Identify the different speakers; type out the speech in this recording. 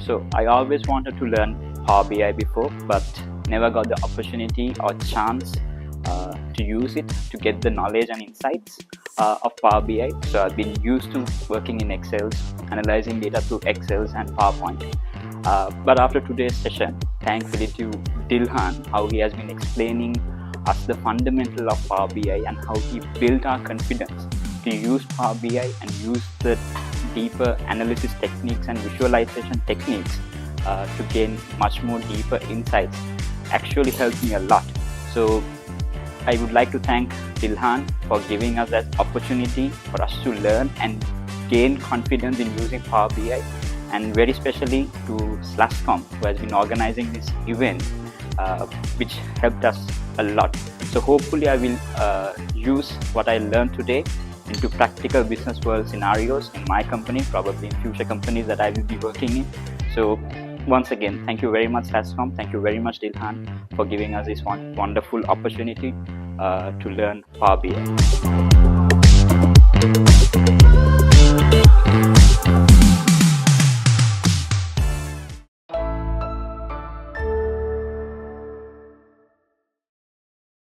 Speaker 1: So I always wanted to learn Power BI before, but never got the opportunity or chance to use it to get the knowledge and insights of Power BI. So I've been used to working in Excel, analyzing data through Excel and PowerPoint. But after today's session, thankfully to Dhilhan, how he has been explaining us the fundamental of Power BI and how he built our confidence to use Power BI and use the deeper analysis techniques and visualization techniques to gain much more deeper insights, actually helped me a lot. So I would like to thank Dhilhan for giving us that opportunity for us to learn and gain confidence in using Power BI, and very specially to SLASSCOM, who has been organizing this event, which helped us a lot. So hopefully I will use what I learned today into practical business world scenarios in my company, probably in future companies that I will be working in. So once again, thank you very much SLASSCOM, thank you very much Dhilhan for giving us this wonderful opportunity to learn Power BI.